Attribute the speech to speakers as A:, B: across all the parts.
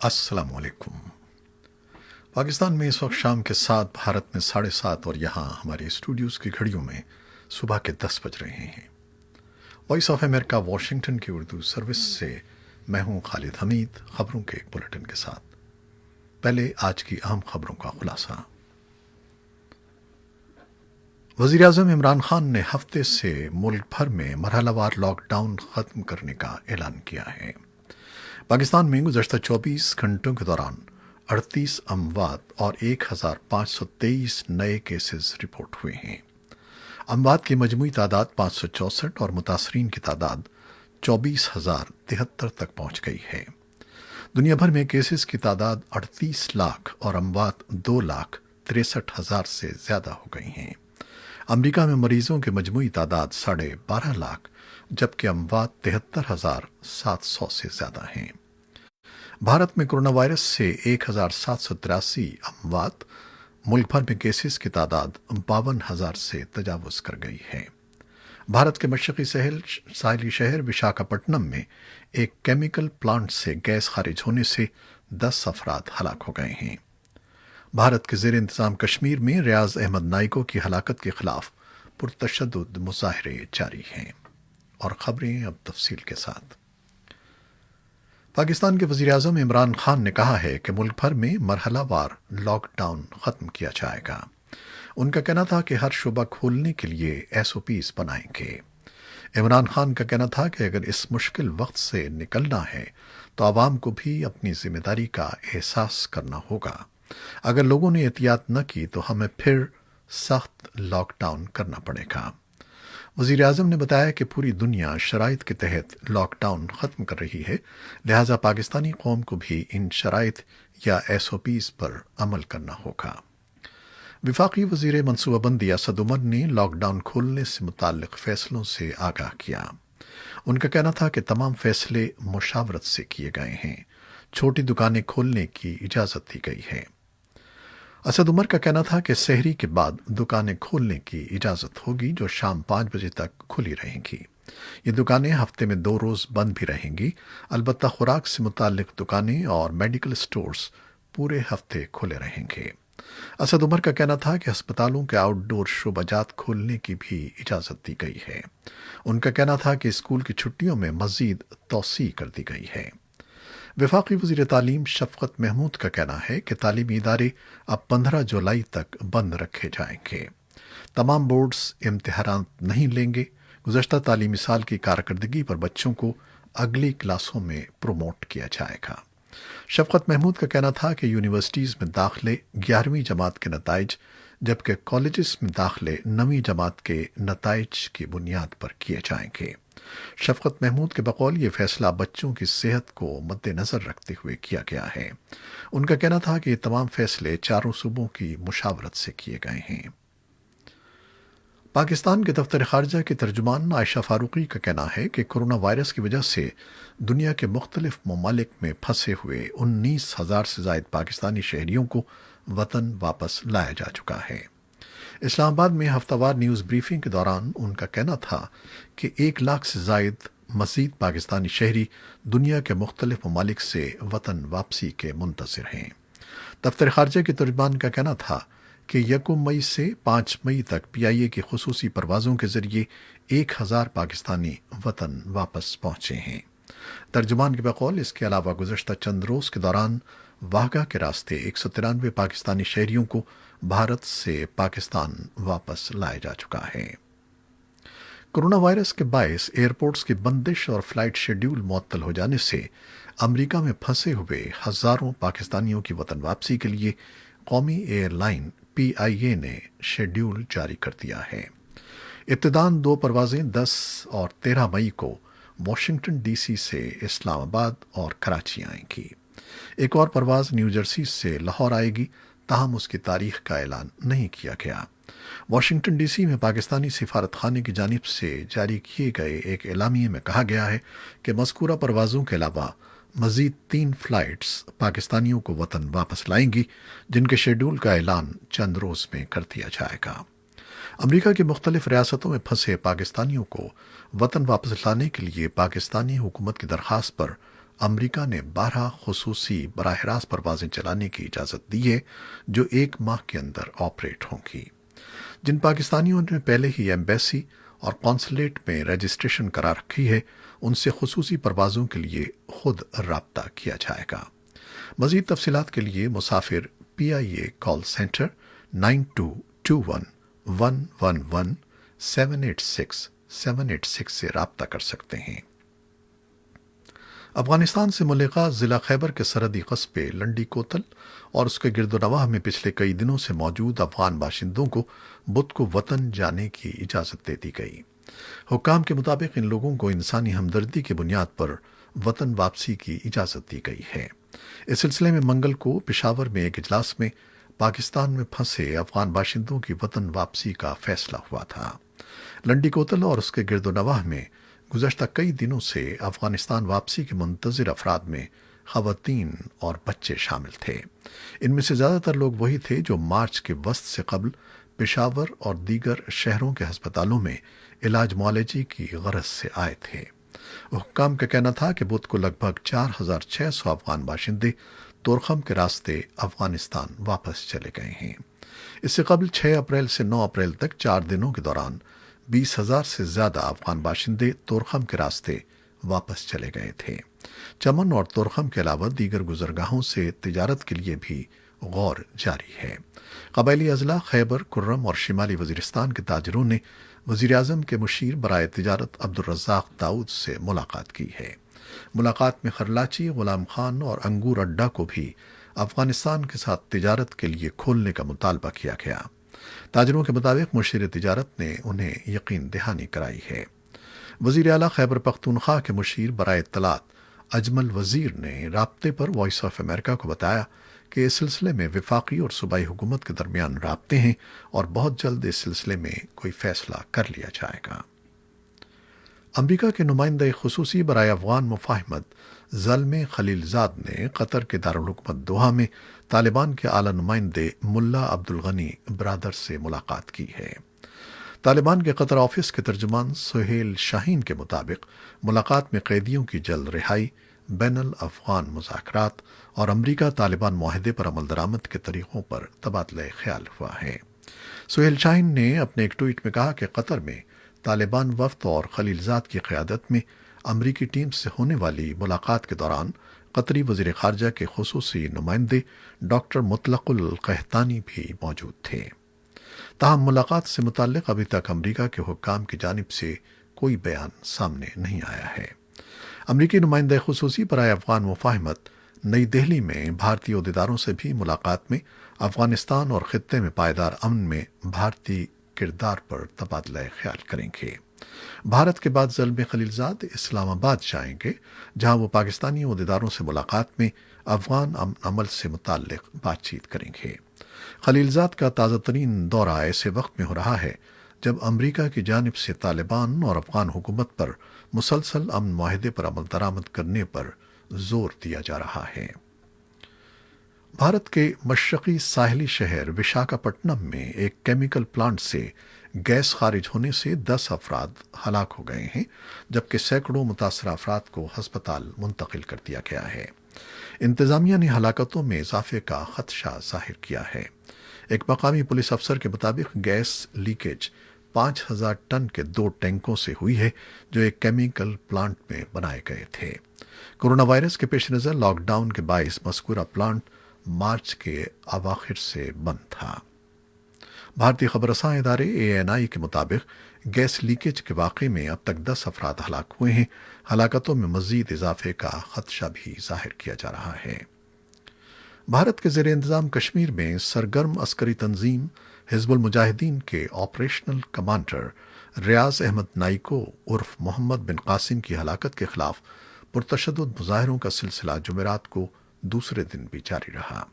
A: السلام علیکم۔ پاکستان میں اس وقت شام کے 7، بھارت میں 7:30 اور یہاں ہمارے اسٹوڈیوز کی گھڑیوں میں صبح کے 10 بج رہے ہیں۔ وائس آف امریکہ واشنگٹن کی اردو سروس سے میں ہوں خالد حمید، خبروں کے ایک بلیٹن کے ساتھ۔ پہلے آج کی اہم خبروں کا خلاصہ۔ وزیر اعظم عمران خان نے ہفتے سے ملک بھر میں مرحلہ وار لاک ڈاؤن ختم کرنے کا اعلان کیا ہے۔ پاکستان میں گزشتہ 24 گھنٹوں کے دوران 38 اموات اور 1523 نئے کیسز رپورٹ ہوئے ہیں۔ اموات کی مجموعی تعداد 564 اور متاثرین کی تعداد 24,073 تک پہنچ گئی ہے۔ دنیا بھر میں کیسز کی تعداد 38 لاکھ اور اموات 2,63,000 سے زیادہ ہو گئی ہیں۔ امریکہ میں مریضوں کی مجموعی تعداد 12.5 لاکھ جبکہ اموات 73,700 سے زیادہ ہیں۔ بھارت میں کرونا وائرس سے 1,783 اموات، ملک بھر میں کیسز کی تعداد 52,000 سے تجاوز کر گئی ہے۔ بھارت کے مشرقی ساحلی شہر وشاکھاپٹنم میں ایک کیمیکل پلانٹ سے گیس خارج ہونے سے 10 افراد ہلاک ہو گئے ہیں۔ بھارت کے زیر انتظام کشمیر میں ریاض احمد نائکو کی ہلاکت کے خلاف پرتشدد مظاہرے جاری ہیں۔ اور خبریں اب تفصیل کے ساتھ۔ پاکستان کے وزیر اعظم عمران خان نے کہا ہے کہ ملک بھر میں مرحلہ وار لاک ڈاؤن ختم کیا جائے گا۔ ان کا کہنا تھا کہ ہر شعبہ کھولنے کے لیے SOPs بنائیں گے۔ عمران خان کا کہنا تھا کہ اگر اس مشکل وقت سے نکلنا ہے تو عوام کو بھی اپنی ذمہ داری کا احساس کرنا ہوگا۔ اگر لوگوں نے احتیاط نہ کی تو ہمیں پھر سخت لاک ڈاؤن کرنا پڑے گا۔ وزیر اعظم نے بتایا کہ پوری دنیا شرائط کے تحت لاک ڈاؤن ختم کر رہی ہے، لہٰذا پاکستانی قوم کو بھی ان شرائط یا SOPs پر عمل کرنا ہوگا۔ وفاقی وزیر منصوبہ بندی اسد عمر نے لاک ڈاؤن کھولنے سے متعلق فیصلوں سے آگاہ کیا۔ ان کا کہنا تھا کہ تمام فیصلے مشاورت سے کیے گئے ہیں۔ چھوٹی دکانیں کھولنے کی اجازت دی گئی ہے۔ اسد عمر کا کہنا تھا کہ سحری کے بعد دکانیں کھولنے کی اجازت ہوگی جو شام 5 بجے تک کھلی رہیں گی۔ یہ دکانیں ہفتے میں 2 روز بند بھی رہیں گی، البتہ خوراک سے متعلق دکانیں اور میڈیکل سٹورز پورے ہفتے کھلے رہیں گے۔ اسد عمر کا کہنا تھا کہ ہسپتالوں کے آؤٹ ڈور شعبہ جات کھولنے کی بھی اجازت دی گئی ہے۔ ان کا کہنا تھا کہ اسکول کی چھٹیوں میں مزید توسیع کر دی گئی ہے۔ وفاقی وزیر تعلیم شفقت محمود کا کہنا ہے کہ تعلیمی ادارے اب 15 جولائی تک بند رکھے جائیں گے۔ تمام بورڈز امتحانات نہیں لیں گے۔ گزشتہ تعلیمی سال کی کارکردگی پر بچوں کو اگلی کلاسوں میں پروموٹ کیا جائے گا۔ شفقت محمود کا کہنا تھا کہ یونیورسٹیز میں داخلے 11ویں جماعت کے نتائج جبکہ کالجز میں داخلے 9ویں جماعت کے نتائج کی بنیاد پر کیے جائیں گے۔ شفقت محمود کے بقول یہ فیصلہ بچوں کی صحت کو مد نظر رکھتے ہوئے کیا گیا ہے۔ ان کا کہنا تھا کہ یہ تمام فیصلے چاروں صوبوں کی مشاورت سے کیے گئے ہیں۔ پاکستان کے دفتر خارجہ کی ترجمان عائشہ فاروقی کا کہنا ہے کہ کرونا وائرس کی وجہ سے دنیا کے مختلف ممالک میں پھنسے ہوئے 19,000 سے زائد پاکستانی شہریوں کو وطن واپس لایا جا چکا ہے۔ اسلام آباد میں ہفتہ وار نیوز بریفنگ کے دوران ان کا کہنا تھا کہ 1 لاکھ سے زائد مزید پاکستانی شہری دنیا کے مختلف ممالک سے وطن واپسی کے منتظر ہیں۔ دفتر خارجہ کے ترجمان کا کہنا تھا کہ 1 مئی سے 5 مئی تک PIA کی خصوصی پروازوں کے ذریعے 1,000 پاکستانی وطن واپس پہنچے ہیں۔ ترجمان کے بقول اس کے علاوہ گزشتہ چند روز کے دوران واہگہ کے راستے 193 پاکستانی شہریوں کو بھارت سے پاکستان واپس لایا جا چکا ہے۔ کرونا وائرس کے باعث ایئرپورٹس کی بندش اور فلائٹ شیڈول معطل ہو جانے سے امریکہ میں پھنسے ہوئے ہزاروں پاکستانیوں کی وطن واپسی کے لیے قومی ایئر لائن PIA نے شیڈول جاری کر دیا ہے۔ ابتداً 2 پروازیں 10 اور 13 مئی کو واشنگٹن DC سے اسلام آباد اور کراچی آئیں گی۔ ایک اور پرواز نیو جرسی سے لاہور آئے گی، تاہم اس کی تاریخ کا اعلان نہیں کیا گیا۔ واشنگٹن DC میں پاکستانی سفارت خانے کی جانب سے جاری کیے گئے ایک اعلامیے میں کہا گیا ہے کہ مذکورہ پروازوں کے علاوہ مزید 3 فلائٹس پاکستانیوں کو وطن واپس لائیں گی، جن کے شیڈول کا اعلان چند روز میں کر دیا جائے گا۔ امریکہ کی مختلف ریاستوں میں پھنسے پاکستانیوں کو وطن واپس لانے کے لیے پاکستانی حکومت کی درخواست پر امریکہ نے 12 خصوصی براہ راست پروازیں چلانے کی اجازت دی ہے جو 1 ماہ کے اندر آپریٹ ہوں گی۔ جن پاکستانیوں نے پہلے ہی ایمبیسی اور قونصلیٹ میں رجسٹریشن کرا رکھی ہے ان سے خصوصی پروازوں کے لیے خود رابطہ کیا جائے گا۔ مزید تفصیلات کے لیے مسافر PIA کال سینٹر 9221111786 سے رابطہ کر سکتے ہیں۔ افغانستان سے ملحقہ ضلع خیبر کے سرحدی قصبے لنڈی کوتل اور اس کے گرد و نواح میں پچھلے کئی دنوں سے موجود افغان باشندوں کو بدھ کو وطن جانے کی اجازت دے دی گئی۔ حکام کے مطابق ان لوگوں کو انسانی ہمدردی کی بنیاد پر وطن واپسی کی اجازت دی گئی ہے۔ اس سلسلے میں منگل کو پشاور میں ایک اجلاس میں پاکستان میں پھنسے افغان باشندوں کی وطن واپسی کا فیصلہ ہوا تھا۔ لنڈی کوتل اور اس کے گرد و نواح میں گزشتہ کئی دنوں سے افغانستان واپسی کے منتظر افراد میں خواتین اور بچے شامل تھے۔ ان میں سے زیادہ تر لوگ وہی تھے جو مارچ کے وسط سے قبل پشاور اور دیگر شہروں کے ہسپتالوں میں علاج معالجے کی غرض سے آئے تھے۔ حکام کا کہنا تھا کہ بدھ کو لگ بھگ 4600 افغان باشندے تورخم کے راستے افغانستان واپس چلے گئے ہیں۔ اس سے قبل 6 اپریل سے 9 اپریل تک 4 دنوں کے دوران 20,000 سے زیادہ افغان باشندے تورخم کے راستے واپس چلے گئے تھے۔ چمن اور تورخم کے علاوہ دیگر گزرگاہوں سے تجارت کے لیے بھی غور جاری ہے۔ قبائلی اضلاع خیبر، کرم اور شمالی وزیرستان کے تاجروں نے وزیراعظم کے مشیر برائے تجارت عبدالرزاق داؤد سے ملاقات کی ہے۔ ملاقات میں خرلاچی، غلام خان اور انگور اڈا کو بھی افغانستان کے ساتھ تجارت کے لیے کھولنے کا مطالبہ کیا گیا۔ تاجروں کے مطابق مشیر تجارت نے انہیں یقین دہانی کرائی ہے۔ وزیر اعلیٰ خیبر پختونخوا کے مشیر برائے اطلاعات اجمل وزیر نے رابطے پر وائس آف امریکہ کو بتایا کہ اس سلسلے میں وفاقی اور صوبائی حکومت کے درمیان رابطے ہیں اور بہت جلد اس سلسلے میں کوئی فیصلہ کر لیا جائے گا۔ امریکہ کے نمائندہ خصوصی برائے افغان مفاہمت زلمے خلیل زاد نے قطر کے دارالحکومت دوحہ میں طالبان کے اعلیٰ نمائندے ملا عبدالغنی برادر سے ملاقات کی ہے۔ طالبان کے قطر آفس کے ترجمان سہیل شاہین کے مطابق ملاقات میں قیدیوں کی جلد رہائی، بین الافغان مذاکرات اور امریکہ طالبان معاہدے پر عمل درآمد کے طریقوں پر تبادلہ خیال ہوا ہے۔ سہیل شاہین نے اپنے ایک ٹویٹ میں کہا کہ قطر میں طالبان وفد اور خلیل زاد کی قیادت میں امریکی ٹیم سے ہونے والی ملاقات کے دوران قطری وزیر خارجہ کے خصوصی نمائندے ڈاکٹر مطلق القحطانی بھی موجود تھے۔ تاہم ملاقات سے متعلق ابھی تک امریکہ کے حکام کی جانب سے کوئی بیان سامنے نہیں آیا ہے۔ امریکی نمائندہ خصوصی برائے افغان مفاہمت نئی دہلی میں بھارتی عہدیداروں سے بھی ملاقات میں افغانستان اور خطے میں پائیدار امن میں بھارتی کردار پر تبادلہ خیال کریں گے۔ بھارت کے بعد زلمے خلیل زاد اسلام آباد جائیں گے، جہاں وہ پاکستانی عہدیداروں سے ملاقات میں افغان امن عمل سے متعلق بات چیت کریں گے۔ خلیل زاد کا تازہ ترین دورہ ایسے وقت میں ہو رہا ہے جب امریکہ کی جانب سے طالبان اور افغان حکومت پر مسلسل امن معاہدے پر عمل درآمد کرنے پر زور دیا جا رہا ہے۔ بھارت کے مشرقی ساحلی شہر وشاکھاپٹنم میں ایک کیمیکل پلانٹ سے گیس خارج ہونے سے 10 افراد ہلاک ہو گئے ہیں، جبکہ سینکڑوں متاثرہ افراد کو ہسپتال منتقل کر دیا گیا ہے۔ انتظامیہ نے ہلاکتوں میں اضافے کا خدشہ ظاہر کیا ہے۔ ایک مقامی پولیس افسر کے مطابق گیس لیکیج 5000 ٹن کے 2 ٹینکوں سے ہوئی ہے جو ایک کیمیکل پلانٹ میں بنائے گئے تھے۔ کورونا وائرس کے پیش نظر لاک ڈاؤن کے باعث مذکورہ پلانٹ مارچ کے اواخر سے بند تھا۔ بھارتی خبررساں ادارے ANI کے مطابق گیس لیکیج کے واقعے میں اب تک 10 افراد ہلاک ہوئے ہیں۔ ہلاکتوں میں مزید اضافے کا خدشہ بھی ظاہر کیا جا رہا ہے۔ بھارت کے زیر انتظام کشمیر میں سرگرم عسکری تنظیم حزب المجاہدین کے آپریشنل کمانڈر ریاض احمد نائکو عرف محمد بن قاسم کی ہلاکت کے خلاف پرتشدد مظاہروں کا سلسلہ جمعرات کو دوسرے دن بھی جاری رہا۔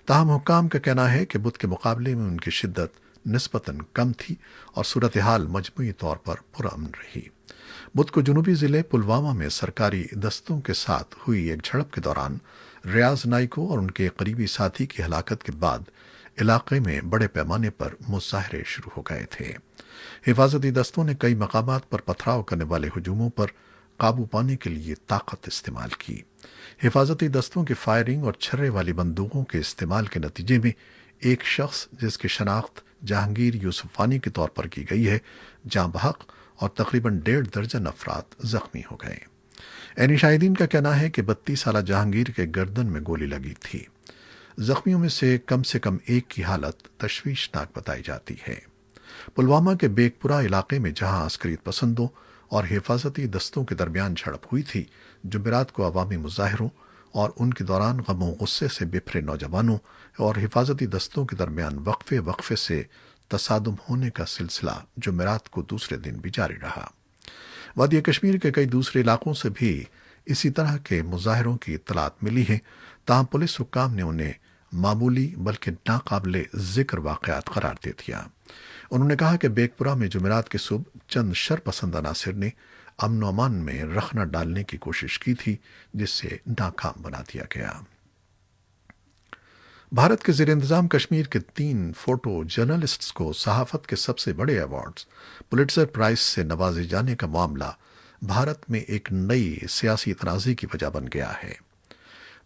A: تاہم حکام کا کہنا ہے کہ بدھ کے مقابلے میں ان کی شدت نسبتاً کم تھی اور صورتحال مجموعی طور پر پرامن رہی۔ بدھ کو جنوبی ضلع پلوامہ میں سرکاری دستوں کے ساتھ ہوئی ایک جھڑپ کے دوران ریاض نائکو اور ان کے قریبی ساتھی کی ہلاکت کے بعد علاقے میں بڑے پیمانے پر مظاہرے شروع ہو گئے تھے۔ حفاظتی دستوں نے کئی مقامات پر پتھراؤ کرنے والے ہجوموں پر قابو پانے کے لیے طاقت استعمال کی۔ حفاظتی دستوں کی فائرنگ اور چھرے والی بندوقوں کے استعمال کے نتیجے میں ایک شخص جس کی شناخت جہانگیر یوسف وانی کے طور پر کی گئی ہے جاں بحق اور تقریباً 1.5 درجن افراد زخمی ہو گئے۔ عینی شاہدین کا کہنا ہے کہ 32 سالہ جہانگیر کے گردن میں گولی لگی تھی۔ زخمیوں میں سے کم ایک کی حالت تشویشناک بتائی جاتی ہے۔ پلوامہ کے بیگ پورہ علاقے میں جہاں عسکریت پسندوں اور حفاظتی دستوں کے درمیان جھڑپ ہوئی تھی، جمعرات کو عوامی مظاہروں اور ان کے دوران غم و غصے سے بپھرے نوجوانوں اور حفاظتی دستوں کے درمیان وقفے سے تصادم ہونے کا سلسلہ جمعرات کو دوسرے دن بھی جاری رہا۔ وادی کشمیر کے کئی دوسرے علاقوں سے بھی اسی طرح کے مظاہروں کی اطلاعات ملی ہیں، تاہم پولیس حکام نے انہیں معمولی بلکہ ناقابل ذکر واقعات قرار دے دیا۔ انہوں نے کہا کہ بیگ پورہ میں جمعرات کی صبح چند شرپسند عناصر نے امن و امان میں رخنہ ڈالنے کی کوشش کی تھی، جس سے ناکام بنا دیا گیا۔ بھارت کے زیر انتظام کشمیر کے 3 فوٹو جرنلسٹس کو صحافت کے سب سے بڑے ایوارڈز پولیٹزر پرائز سے نوازے جانے کا معاملہ بھارت میں ایک نئی سیاسی تنازع کی وجہ بن گیا ہے۔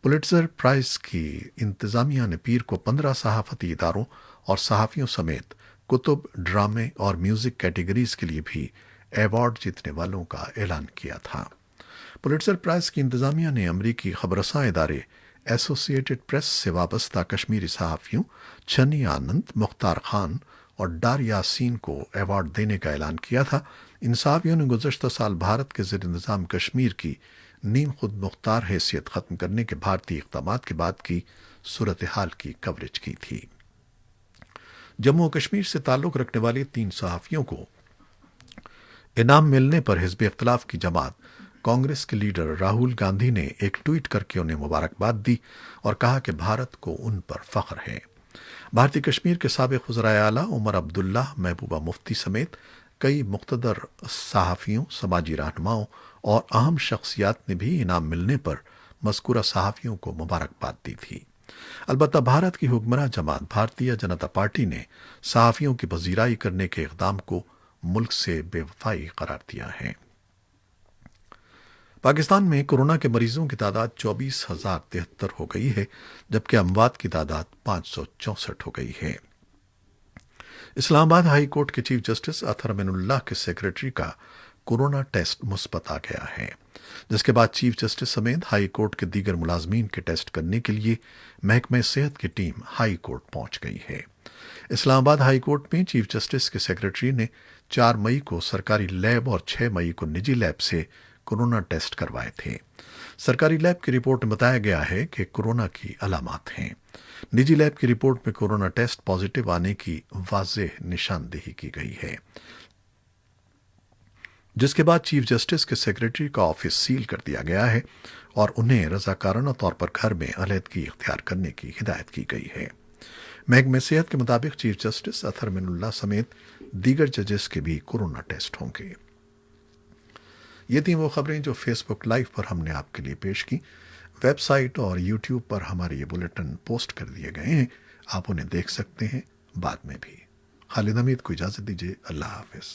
A: پولیٹزر پرائز کی انتظامیہ نے پیر کو 15 صحافتی اداروں اور صحافیوں سمیت کتب، ڈرامے اور میوزک کیٹیگریز کے لیے بھی ایوارڈ جیتنے والوں کا اعلان کیا تھا۔ پولیٹزر پرائز کی انتظامیہ نے امریکی خبررساں ادارے ایسوسی ایٹڈ پریس سے وابستہ کشمیری صحافیوں چھنی آنند، مختار خان اور ڈار یاسین کو ایوارڈ دینے کا اعلان کیا تھا۔ ان صحافیوں نے گزشتہ سال بھارت کے زیر انتظام کشمیر کی نیم خود مختار حیثیت ختم کرنے کے بھارتی اقدامات کے بعد کی صورتحال کی کوریج کی تھی۔ جموں و کشمیر سے تعلق رکھنے والے 3 صحافیوں کو انعام ملنے پر حزب اختلاف کی جماعت کانگریس کے لیڈر راہل گاندھی نے ایک ٹویٹ کر کے انہیں مبارکباد دی اور کہا کہ بھارت کو ان پر فخر ہے۔ بھارتی کشمیر کے سابق وزرائے اعلیٰ عمر عبداللہ، محبوبہ مفتی سمیت کئی مقتدر صحافیوں، سماجی رہنماؤں اور اہم شخصیات نے بھی انعام ملنے پر مذکورہ صحافیوں کو مبارکباد دی تھی۔ البتہ بھارت کی حکمراں جماعت بھارتیہ جنتا پارٹی نے صحافیوں کی پذیرائی کرنے کے اقدام کو ملک سے بے وفائی قرار دیا ہے۔ پاکستان میں کورونا کے مریضوں کی تعداد 24,073 ہو گئی ہے، جبکہ اموات کی تعداد 564 ہو گئی ہے۔ اسلام آباد ہائی کورٹ کے چیف جسٹس اطہر امین اللہ کے سیکریٹری کا کورونا ٹیسٹ مثبت آ گیا ہے، جس کے بعد چیف جسٹس سمیت ہائی کورٹ کے دیگر ملازمین کے ٹیسٹ کرنے کے لیے محکمہ صحت کی ٹیم ہائی کورٹ پہنچ گئی ہے۔ اسلام آباد ہائی کورٹ میں چیف جسٹس کے سیکریٹری نے 4 مئی کو سرکاری لیب اور 6 مئی کو نجی لیب سے کورونا ٹیسٹ کروائے تھے۔ سرکاری لیب کی رپورٹ میں بتایا گیا ہے کہ کورونا کی علامات ہیں۔ نجی لیب کی رپورٹ میں کورونا ٹیسٹ پازیٹیو آنے کی واضح نشاندہی کی گئی ہے، جس کے بعد چیف جسٹس کے سیکریٹری کا آفس سیل کر دیا گیا ہے اور انہیں رضاکارانہ طور پر گھر میں علیحدگی اختیار کرنے کی ہدایت کی گئی ہے۔ محکمہ صحت کے مطابق چیف جسٹس اطہر امین اللہ سمیت دیگر ججز کے بھی کورونا ٹیسٹ ہوں گے۔ یہ تھیں وہ خبریں جو فیس بک لائیو پر ہم نے آپ کے لیے پیش کی۔ ویب سائٹ اور یوٹیوب پر ہمارے یہ بلیٹن پوسٹ کر دیے گئے ہیں، آپ انہیں دیکھ سکتے ہیں بعد میں بھی۔ خالد حمید کو اجازت دیجیے، اللہ حافظ۔